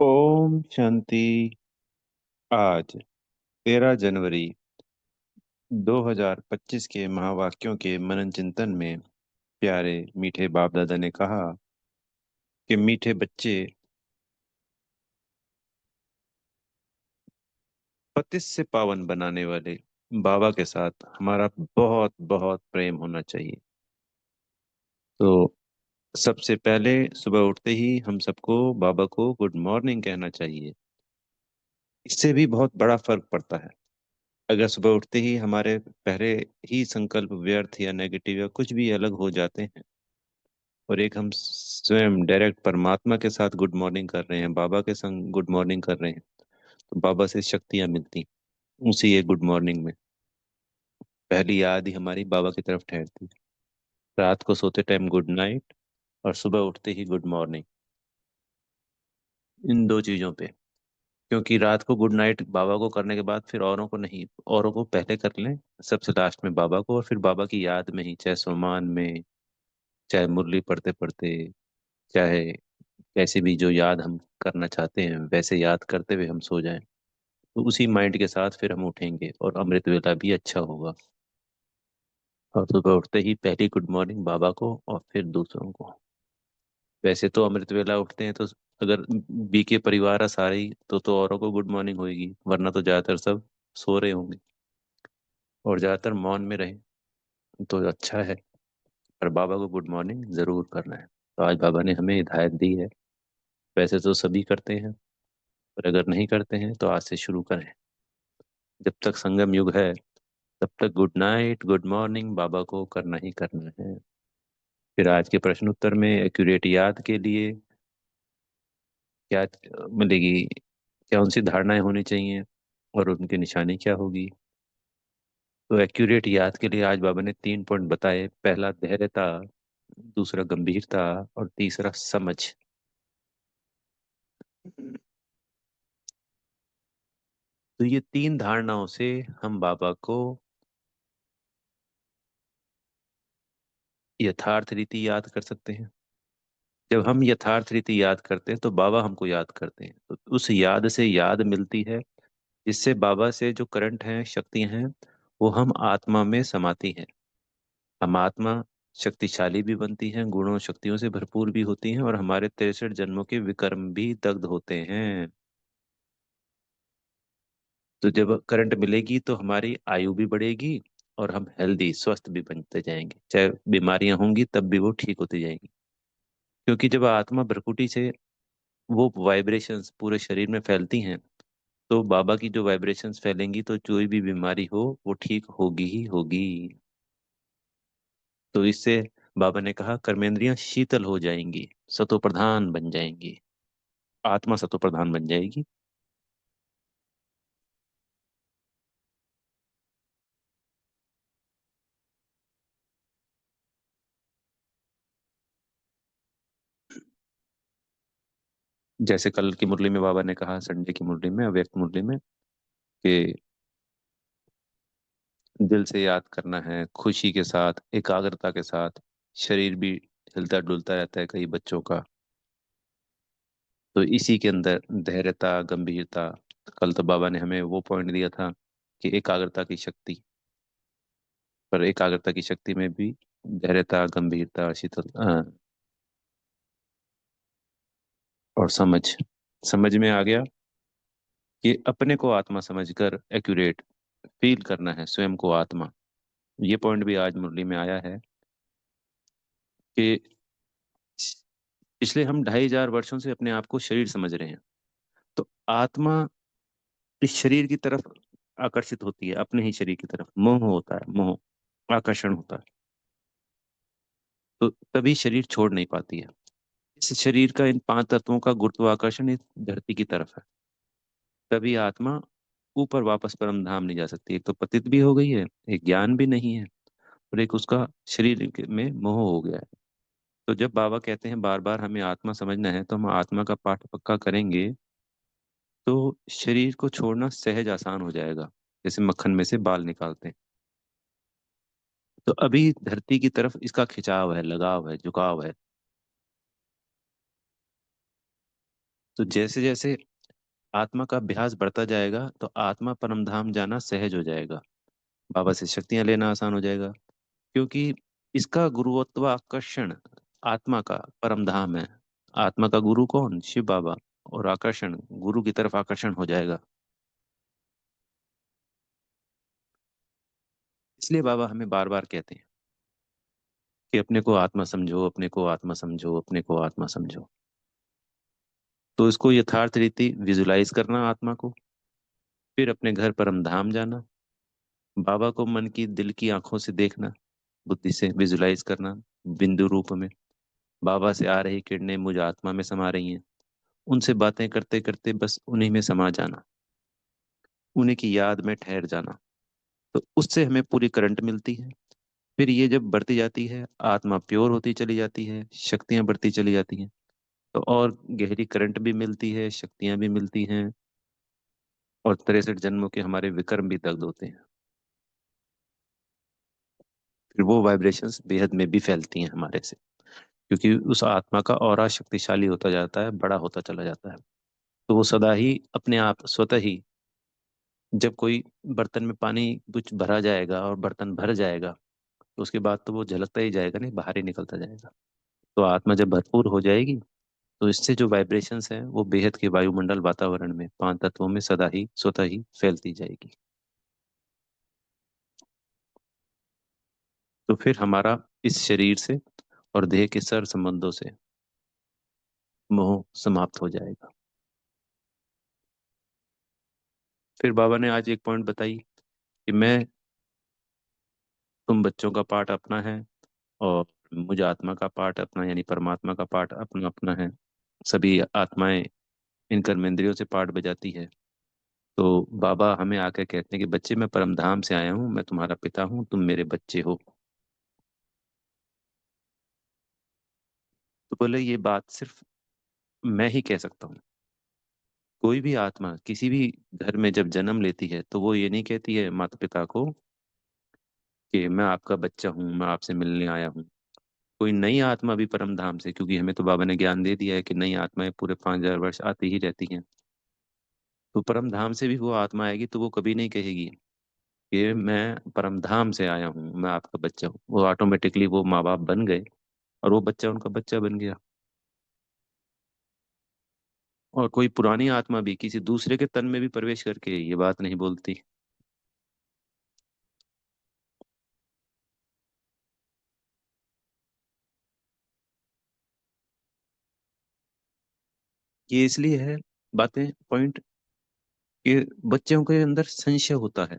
ओम शांति। आज 13 जनवरी 2025 के महावाक्यों के मनन चिंतन में प्यारे मीठे बाप दादा ने कहा कि मीठे बच्चे, पतित से पावन बनाने वाले बाबा के साथ हमारा बहुत बहुत प्रेम होना चाहिए। तो सबसे पहले सुबह उठते ही हम सबको बाबा को गुड मॉर्निंग कहना चाहिए। इससे भी बहुत बड़ा फर्क पड़ता है। अगर सुबह उठते ही हमारे पहले ही संकल्प व्यर्थ या नेगेटिव या कुछ भी अलग हो जाते हैं और एक हम स्वयं डायरेक्ट परमात्मा के साथ गुड मॉर्निंग कर रहे हैं, बाबा के संग गुड मॉर्निंग कर रहे हैं, तो बाबा से शक्तियां मिलती उसी एक गुड मॉर्निंग में। पहली याद ही हमारी बाबा की तरफ ठहरती। रात को सोते टाइम गुड नाइट और सुबह उठते ही गुड मॉर्निंग, इन दो चीजों पे। क्योंकि रात को गुड नाइट बाबा को करने के बाद फिर औरों को नहीं, औरों को पहले कर लें, सबसे लास्ट में बाबा को, और फिर बाबा की याद में ही, चाहे सोमान में, चाहे मुरली पढ़ते पढ़ते, चाहे कैसे भी जो याद हम करना चाहते हैं वैसे याद करते हुए हम सो जाएं। तो उसी माइंड के साथ फिर हम उठेंगे और अमृत वेला भी अच्छा होगा। और सुबह उठते ही पहली गुड मॉर्निंग बाबा को और फिर दूसरों को। वैसे तो अमृत वेला उठते हैं तो अगर बीके परिवार है सारी तो औरों को गुड मॉर्निंग होगी, वरना तो ज्यादातर सब सो रहे होंगे और ज्यादातर मौन में रहे तो अच्छा है। पर बाबा को गुड मॉर्निंग जरूर करना है। तो आज बाबा ने हमें हिदायत दी है। वैसे तो सभी करते हैं, पर अगर नहीं करते हैं तो आज से शुरू करें। जब तक संगम युग है तब तक गुड नाइट गुड मॉर्निंग बाबा को करना ही करना है। फिर आज के प्रश्न उत्तर में एक्यूरेट याद के लिए क्या मिलेगी, क्या उनसी धारणाएं होनी चाहिए और उनकी निशानी क्या होगी। तो एक्यूरेट याद के लिए आज बाबा ने 3 पॉइंट बताए। पहला धैर्यता, दूसरा गंभीरता और तीसरा समझ। तो ये 3 धारणाओं से हम बाबा को यथार्थ रीति याद कर सकते हैं। जब हम यथार्थ रीति याद करते हैं तो बाबा हमको याद करते हैं, तो उस याद से याद मिलती है जिससे बाबा से जो करंट हैं, शक्तियां हैं, वो हम आत्मा में समाती हैं। हम आत्मा शक्तिशाली भी बनती हैं, गुणों शक्तियों से भरपूर भी होती हैं और हमारे 63 जन्मों के विकर्म भी दग्ध होते हैं। तो जब करंट मिलेगी तो हमारी आयु भी बढ़ेगी और हम हेल्दी स्वस्थ भी बनते जाएंगे, चाहे बीमारियां होंगी तब भी वो ठीक होती जाएंगी। क्योंकि जब आत्मा भ्रकुटी से वो वाइब्रेशंस पूरे शरीर में फैलती हैं तो बाबा की जो वाइब्रेशंस फैलेंगी तो कोई भी बीमारी हो वो ठीक होगी ही होगी। तो इससे बाबा ने कहा कर्मेंद्रियां शीतल हो जाएंगी, सतो प्रधान बन जाएंगी, आत्मा सतो प्रधान बन जाएगी। जैसे कल की मुरली में बाबा ने कहा, संडे की मुरली में, अव्यक्त मुरली में, कि दिल से याद करना है, खुशी के साथ, एकाग्रता के साथ। शरीर भी हिलता डुलता रहता है कई बच्चों का, तो इसी के अंदर धैर्यता, गंभीरता। कल तो बाबा ने हमें वो पॉइंट दिया था कि एकाग्रता की शक्ति, पर एकाग्रता की शक्ति में भी धैर्यता, गंभीरता, शीतल और समझ। समझ में आ गया कि अपने को आत्मा समझकर एक्यूरेट फील करना है स्वयं को आत्मा। ये पॉइंट भी आज मुरली में आया है कि पिछले हम 2500 से अपने आप को शरीर समझ रहे हैं। तो आत्मा इस शरीर की तरफ आकर्षित होती है, अपने ही शरीर की तरफ मोह होता है, मोह आकर्षण होता है। तो तभी शरीर छोड़ नहीं पाती है। इस शरीर का, इन 5 तत्वों का गुरुत्वाकर्षण इस धरती की तरफ है। तभी आत्मा ऊपर वापस परम धाम नहीं जा सकती। एक तो पतित भी हो गई है, एक ज्ञान भी नहीं है, और एक उसका में मोह हो गया है। तो जब बाबा कहते हैं बार बार हमें आत्मा समझना है, तो हम आत्मा का पाठ पक्का करेंगे तो शरीर को छोड़ना सहज आसान हो जाएगा, जैसे मक्खन में से बाल निकालते हैं। तो अभी धरती की तरफ इसका खिंचाव है, लगाव है, झुकाव है। तो जैसे जैसे आत्मा का अभ्यास बढ़ता जाएगा तो आत्मा परम धाम जाना सहज हो जाएगा। बाबा से शक्तियां लेना आसान हो जाएगा, क्योंकि इसका गुरुत्वाकर्षण आत्मा का परम धाम है। आत्मा का गुरु कौन? शिव बाबा। और आकर्षण गुरु की तरफ आकर्षण हो जाएगा। इसलिए बाबा हमें बार बार कहते हैं कि अपने को आत्मा समझो, अपने को आत्मा समझो, अपने को आत्मा समझो। तो इसको यथार्थ रीति विजुलाइज करना आत्मा को, फिर अपने घर परम धाम जाना, बाबा को मन की दिल की आंखों से देखना, बुद्धि से विजुलाइज करना, बिंदु रूप में बाबा से आ रही किरणें मुझ आत्मा में समा रही हैं। उनसे बातें करते करते बस उन्हीं में समा जाना, उन्हीं की याद में ठहर जाना। तो उससे हमें पूरी करंट मिलती है। फिर ये जब बढ़ती जाती है, आत्मा प्योर होती चली जाती है, शक्तियां बढ़ती चली जाती हैं, तो और गहरी करंट भी मिलती है, शक्तियां भी मिलती हैं, और 63 जन्मों के हमारे विक्रम भी दग्ध होते हैं। फिर वो वाइब्रेशंस बेहद में भी फैलती हैं हमारे से, क्योंकि उस आत्मा का ऑरा शक्तिशाली होता जाता है, बड़ा होता चला जाता है। तो वो सदा ही अपने आप स्वतः ही, जब कोई बर्तन में पानी कुछ भरा जाएगा और बर्तन भर जाएगा, तो उसके बाद तो वो झलकता ही जाएगा, नहीं बाहर ही निकलता जाएगा। तो आत्मा जब भरपूर हो जाएगी, तो इससे जो वाइब्रेशंस हैं वो बेहद के वायुमंडल वातावरण में 5 तत्वों में सदा ही स्वतः ही फैलती जाएगी। तो फिर हमारा इस शरीर से और देह के सर संबंधों से मोह समाप्त हो जाएगा। फिर बाबा ने आज एक पॉइंट बताई कि मैं, तुम बच्चों का पार्ट अपना है, और मुझ आत्मा का पार्ट अपना, यानी परमात्मा का पार्ट अपना अपना है। सभी आत्माएं इन कर्मेंद्रियों से पार्ट बजाती है। तो बाबा हमें आकर कहते हैं कि बच्चे, मैं परम धाम से आया हूँ, मैं तुम्हारा पिता हूँ, तुम मेरे बच्चे हो। तो बोले ये बात सिर्फ मैं ही कह सकता हूँ। कोई भी आत्मा किसी भी घर में जब जन्म लेती है तो वो ये नहीं कहती है माता पिता को कि मैं आपका बच्चा हूँ, मैं आपसे मिलने आया हूँ। कोई नई आत्मा भी परम धाम से, क्योंकि हमें तो बाबा ने ज्ञान दे दिया है कि नई आत्माएं पूरे 5,000 वर्ष आती ही रहती हैं, तो परम धाम से भी वो आत्मा आएगी तो वो कभी नहीं कहेगी कि मैं परम धाम से आया हूँ, मैं आपका बच्चा हूँ। वो ऑटोमेटिकली वो माँ बाप बन गए, और वो बच्चा उनका बच्चा बन गया। और कोई पुरानी आत्मा भी किसी दूसरे के तन में भी प्रवेश करके ये बात नहीं बोलती। ये इसलिए है, बातें पॉइंट, कि बच्चों के अंदर संशय होता है।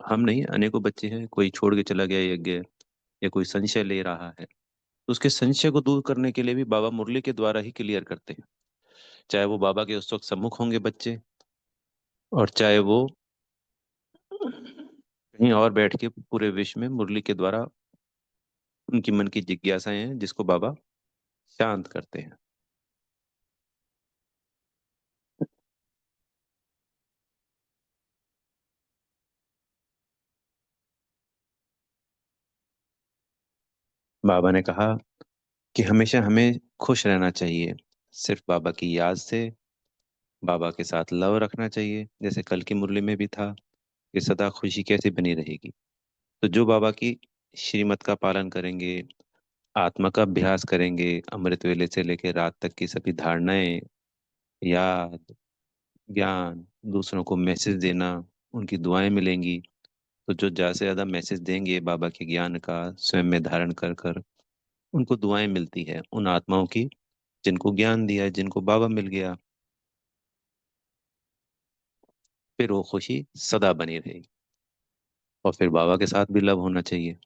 हम नहीं, अनेकों बच्चे हैं, कोई छोड़ के चला गया यज्ञ, या कोई संशय ले रहा है, तो उसके संशय को दूर करने के लिए भी बाबा मुरली के द्वारा ही क्लियर करते हैं। चाहे वो बाबा के उस वक्त सम्मुख होंगे बच्चे, और चाहे वो कहीं और बैठ के पूरे विश्व में मुरली के द्वारा उनकी मन की जिज्ञासाएं हैं जिसको बाबा शांत करते हैं। बाबा ने कहा कि हमेशा हमें खुश रहना चाहिए, सिर्फ बाबा की याद से। बाबा के साथ लव रखना चाहिए, जैसे कल की मुरली में भी था कि सदा खुशी कैसे बनी रहेगी। तो जो बाबा की श्रीमत का पालन करेंगे, आत्मा का अभ्यास करेंगे, अमृत वेले से लेकर रात तक की सभी धारणाएं, याद, ज्ञान, दूसरों को मैसेज देना, उनकी दुआएं मिलेंगी। तो जो ज्यादा से ज्यादा मैसेज देंगे बाबा के ज्ञान का स्वयं में धारण कर कर, उनको दुआएं मिलती है उन आत्माओं की जिनको ज्ञान दिया है, जिनको बाबा मिल गया। फिर वो खुशी सदा बनी रहेगी। और फिर बाबा के साथ भी लव होना चाहिए।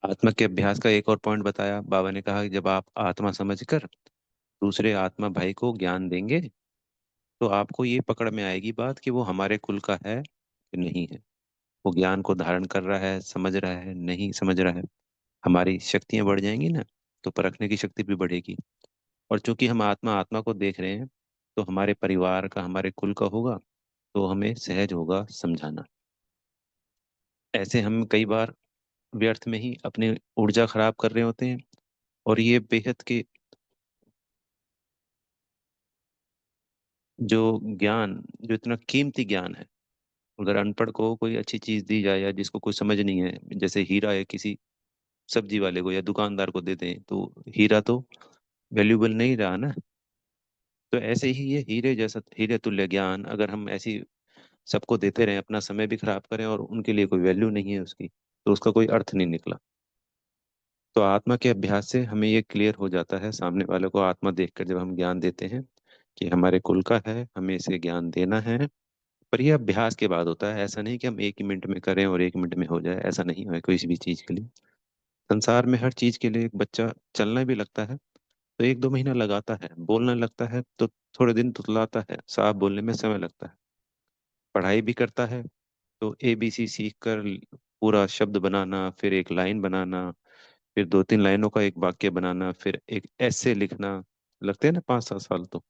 आत्मा के अभ्यास का एक और पॉइंट बताया बाबा ने, कहा कि जब आप आत्मा समझकर दूसरे आत्मा भाई को ज्ञान देंगे, तो आपको ये पकड़ में आएगी बात कि वो हमारे कुल का है कि नहीं है। वो ज्ञान को धारण कर रहा है, समझ रहा है, नहीं समझ रहा है। हमारी शक्तियां बढ़ जाएंगी ना, तो परखने की शक्ति भी बढ़ेगी। और चूंकि हम आत्मा आत्मा को देख रहे हैं, तो हमारे परिवार का, हमारे कुल का होगा, तो हमें सहज होगा समझाना। ऐसे हम कई बार व्यर्थ में ही अपनी ऊर्जा खराब कर रहे होते हैं, और ये बेहद के जो ज्ञान, जो इतना कीमती ज्ञान है, अगर अनपढ़ को कोई अच्छी चीज दी जाए या जिसको कोई समझ नहीं है, जैसे हीरा है, किसी सब्जी वाले को या दुकानदार को दे दें तो हीरा तो वैल्यूबल नहीं रहा ना। तो ऐसे ही ये हीरे जैसा, हीरे तुल्य ज्ञान अगर हम ऐसी सबको देते रहें, अपना समय भी खराब करें और उनके लिए कोई वैल्यू नहीं है उसकी, तो उसका कोई अर्थ नहीं निकला। तो आत्मा के अभ्यास से हमें ये क्लियर हो जाता है, सामने वाले को आत्मा देखकर जब हम ज्ञान देते हैं कि हमारे कुल का है, हमें इसे ज्ञान देना है। पर यह अभ्यास के बाद होता है, ऐसा नहीं कि हम एक ही मिनट में करें और एक मिनट में हो जाए, ऐसा नहीं है कोई भी चीज के लिए। संसार में हर चीज के लिए एक बच्चा चलने भी लगता है तो एक दो महीना लगाता है, बोलने लगता है तो थोड़े दिन तुतलाता है, साफ बोलने में समय लगता है। पढ़ाई भी करता है तो ABC सीख कर पूरा शब्द बनाना, फिर एक लाइन बनाना, फिर दो तीन लाइनों का एक वाक्य बनाना, फिर एक ऐसे लिखना, लगते हैं ना 5-7 साल तो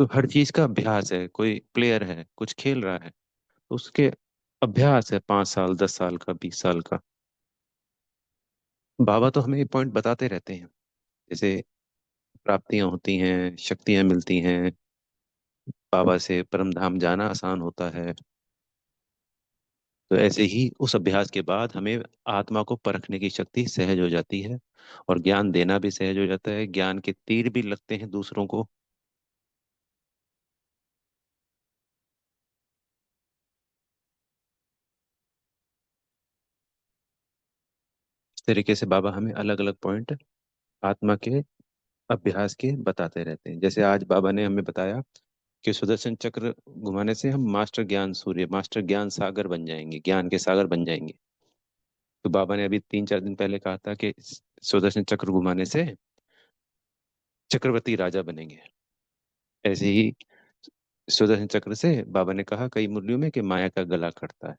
हर चीज का अभ्यास है। कोई प्लेयर है, कुछ खेल रहा है तो उसके अभ्यास है 5 साल, 10 साल का, 20 साल का। बाबा तो हमें ये पॉइंट बताते रहते हैं, जैसे प्राप्तियां होती हैं, शक्तियां मिलती हैं, बाबा से परम धाम जाना आसान होता है। तो ऐसे ही उस अभ्यास के बाद हमें आत्मा को परखने की शक्ति सहज हो जाती है और ज्ञान देना भी सहज हो जाता है, ज्ञान के तीर भी लगते हैं दूसरों को। इस तरीके से बाबा हमें अलग अलग पॉइंट आत्मा के अभ्यास के बताते रहते हैं। जैसे आज बाबा ने हमें बताया कि सुदर्शन चक्र घुमाने से हम मास्टर ज्ञान सूर्य, मास्टर ज्ञान सागर बन जाएंगे, ज्ञान के सागर बन जाएंगे। तो बाबा ने अभी 3-4 दिन पहले कहा था कि सुदर्शन चक्र घुमाने से चक्रवर्ती राजा बनेंगे। ऐसे ही सुदर्शन चक्र से बाबा ने कहा कई मुरलियों में कि माया का गला कटता है।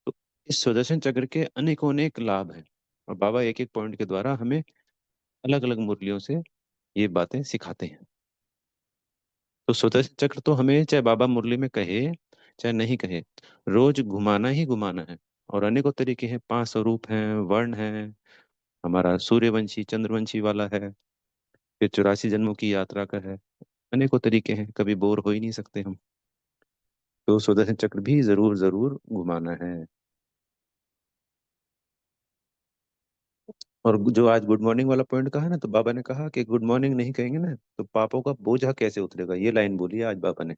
तो इस सुदर्शन चक्र के अनेकों अनेक लाभ हैं और बाबा एक एक पॉइंट के द्वारा हमें अलग अलग मुरलियों से ये बातें सिखाते हैं। तो सुदर्शन चक्र तो हमें चाहे बाबा मुरली में कहे चाहे नहीं कहे, रोज घुमाना ही घुमाना है। और अनेकों तरीके हैं, 5 स्वरूप हैं, वर्ण हैं, हमारा सूर्यवंशी चंद्रवंशी वाला है, फिर 84 जन्मों की यात्रा का है। अनेकों तरीके हैं, कभी बोर हो ही नहीं सकते हम। तो सुदर्शन चक्र भी जरूर जरूर घुमाना है। और जो आज गुड मॉर्निंग वाला पॉइंट कहा ना, तो बाबा ने कहा कि गुड मॉर्निंग नहीं कहेंगे ना तो पापों का बोझा कैसे उतरेगा, ये लाइन बोली है आज बाबा ने।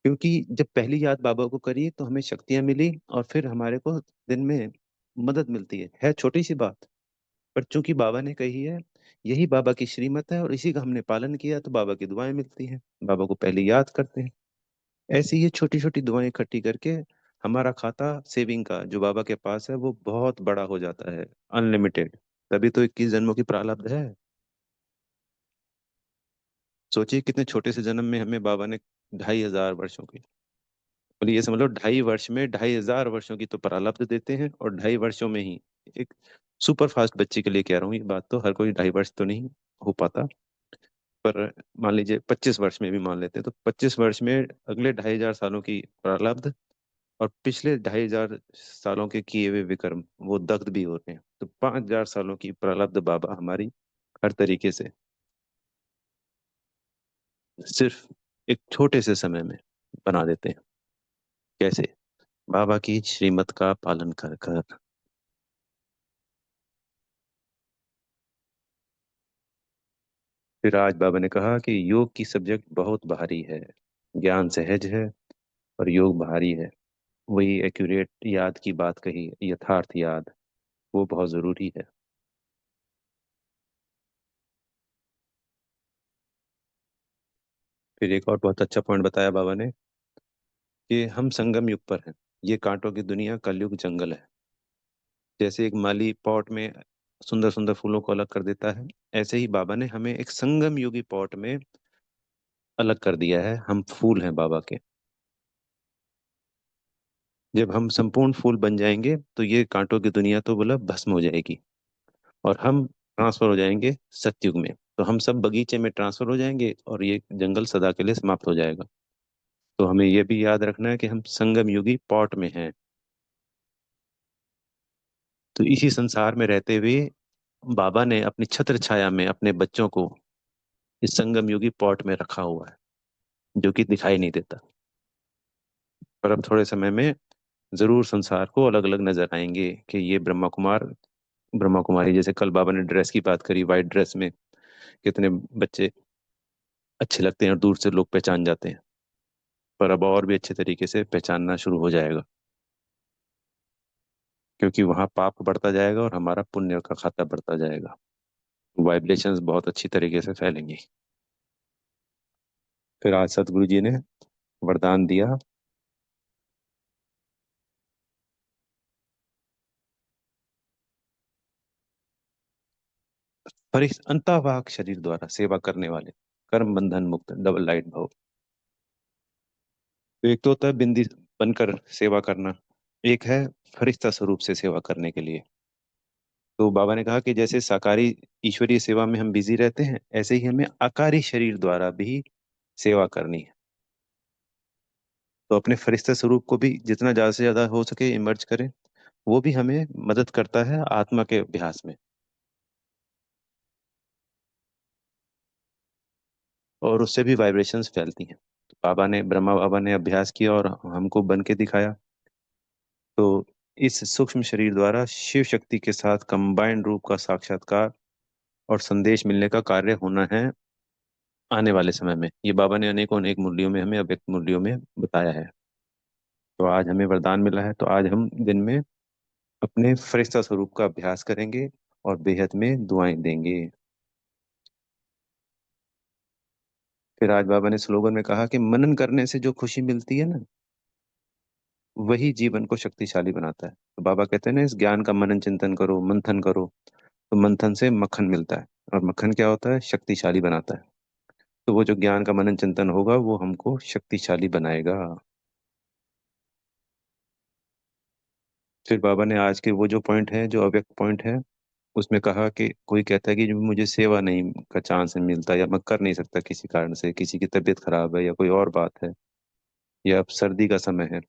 क्योंकि जब पहली याद बाबा को करी तो हमें शक्तियां मिली और फिर हमारे को दिन में मदद मिलती है छोटी सी बात। पर चूंकि बाबा ने कही है, यही बाबा की श्रीमत है और इसी का हमने पालन किया तो बाबा की दुआएं मिलती हैं, बाबा को पहले याद करते हैं। ऐसी ये छोटी छोटी दुआएं इकट्ठी करके हमारा खाता सेविंग का जो बाबा के पास है वो बहुत बड़ा हो जाता है, अनलिमिटेड। तभी तो 21 जन्मों की प्रारब्ध है। सोचिए कितने छोटे से जन्म में हमें बाबा ने 2500 वर्षों की, बोलिए ये समझ लो 2.5 वर्ष में 2500 वर्षों की तो प्रारब्ध देते हैं, और 2.5 वर्षों में ही एक सुपर फास्ट बच्चे के लिए कह रहा हूँ ये बात, तो हर कोई 2.5 वर्ष तो नहीं हो पाता। पर मान लीजिए 25 वर्ष में भी मान लेते हैं तो 25 वर्ष में अगले 2,500 सालों की प्रारब्ध, और पिछले 2,500 सालों के किए हुए विकर्म वो दग्ध भी होते हैं, तो 5,000 सालों की प्रारब्ध बाबा हमारी हर तरीके से सिर्फ एक छोटे से समय में बना देते हैं। कैसे? बाबा की श्रीमत का पालन कर कर। फिर आज बाबा ने कहा कि योग की सब्जेक्ट बहुत भारी है, ज्ञान सहज है और योग भारी है। वही एक्यूरेट याद की बात कही, यथार्थ याद, वो बहुत जरूरी है। फिर एक और बहुत अच्छा पॉइंट बताया बाबा ने कि हम संगम युग पर हैं। ये कांटों की दुनिया कलयुग जंगल है। जैसे एक माली पॉट में सुंदर सुंदर फूलों को अलग कर देता है, ऐसे ही बाबा ने हमें एक संगम युगी पॉट में अलग कर दिया है। हम फूल हैं बाबा के। जब हम संपूर्ण फूल बन जाएंगे तो ये कांटों की दुनिया तो बोला भस्म हो जाएगी और हम ट्रांसफर हो जाएंगे सतयुग में। तो हम सब बगीचे में ट्रांसफर हो जाएंगे और ये जंगल सदा के लिए समाप्त हो जाएगा। तो हमें ये भी याद रखना है कि हम संगम युगी पॉट में हैं। तो इसी संसार में रहते हुए बाबा ने अपनी छत्र छाया में अपने बच्चों को इस संगम युगी पॉट में रखा हुआ है, जो कि दिखाई नहीं देता। पर अब थोड़े समय में जरूर संसार को अलग अलग नजर आएंगे कि ये ब्रह्मा कुमारी, जैसे कल बाबा ने ड्रेस की बात करी, व्हाइट ड्रेस में कितने बच्चे अच्छे लगते हैं और दूर से लोग पहचान जाते हैं। पर अब और भी अच्छे तरीके से पहचानना शुरू हो जाएगा, क्योंकि वहां पाप बढ़ता जाएगा और हमारा पुण्य का खाता बढ़ता जाएगा। वाइब्रेशंस बहुत अच्छी तरीके से फैलेंगी। फिर आज सतगुरु जी ने वरदान दिया, पर इस अंतःवाक शरीर द्वारा सेवा करने वाले कर्म बंधन मुक्त डबल लाइट भव। तो एक तो होता है बिंदी बनकर सेवा करना, एक है फरिश्ता स्वरूप से सेवा करने के लिए। तो बाबा ने कहा कि जैसे साकारी ईश्वरीय सेवा में हम बिजी रहते हैं, ऐसे ही हमें आकारी शरीर द्वारा भी सेवा करनी है। तो अपने फरिश्ता स्वरूप को भी जितना ज्यादा से ज्यादा हो सके इमर्ज करें। वो भी हमें मदद करता है आत्मा के अभ्यास में, और उससे भी वाइब्रेशंस फैलती हैं। तो ब्रह्मा बाबा ने अभ्यास किया और हमको बन के दिखाया। तो इस सूक्ष्म शरीर द्वारा शिव शक्ति के साथ कंबाइंड रूप का साक्षात्कार और संदेश मिलने का कार्य होना है आने वाले समय में। ये बाबा ने अनेकों अनेक मुरलियों में हमें अव्यक्त मुरलियों में बताया है। तो आज हमें वरदान मिला है, तो आज हम दिन में अपने फरिश्ता स्वरूप का अभ्यास करेंगे और बेहद में दुआएं देंगे। फिर आज बाबा ने स्लोगन में कहा कि मनन करने से जो खुशी मिलती है ना, वही जीवन को शक्तिशाली बनाता है। तो बाबा कहते हैं ना, इस ज्ञान का मनन चिंतन करो, मंथन करो। तो मंथन से मक्खन मिलता है, और मक्खन क्या होता है? शक्तिशाली बनाता है। तो वो जो ज्ञान का मनन चिंतन होगा वो हमको शक्तिशाली बनाएगा। फिर बाबा ने आज के वो जो पॉइंट है, जो अव्यक्त पॉइंट है, उसमें कहा कि कोई कहता है कि जो मुझे सेवा नहीं का चांस नहीं मिलता, या मैं कर नहीं सकता किसी कारण से, किसी की तबीयत खराब है या कोई और बात है, या अब सर्दी का समय है।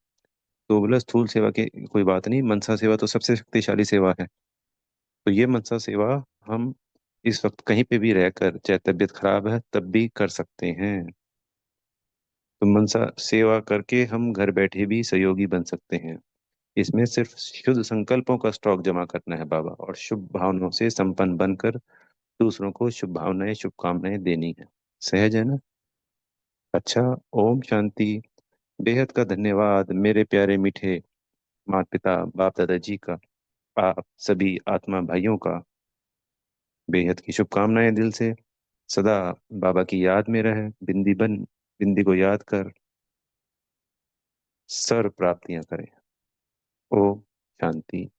तो बोला स्थूल सेवा की कोई बात नहीं, मनसा सेवा तो सबसे शक्तिशाली सेवा है। तो ये मनसा सेवा हम इस वक्त कहीं पे भी रहकर, चाहे तबीयत खराब है तब भी कर सकते हैं। तो मनसा सेवा करके हम घर बैठे भी सहयोगी बन सकते हैं। इसमें सिर्फ शुद्ध संकल्पों का स्टॉक जमा करना है बाबा, और शुभ भावनाओं से संपन्न बनकर दूसरों को शुभ भावनाएं शुभकामनाएं देनी है। सहज है ना? अच्छा। ओम शांति। बेहद का धन्यवाद मेरे प्यारे मीठे माता पिता बाप दादा जी का, आप सभी आत्मा भाइयों का बेहद की शुभकामनाएं दिल से। सदा बाबा की याद में रहे, बिंदी को याद कर सर्व प्राप्तियां करें। ओम शांति।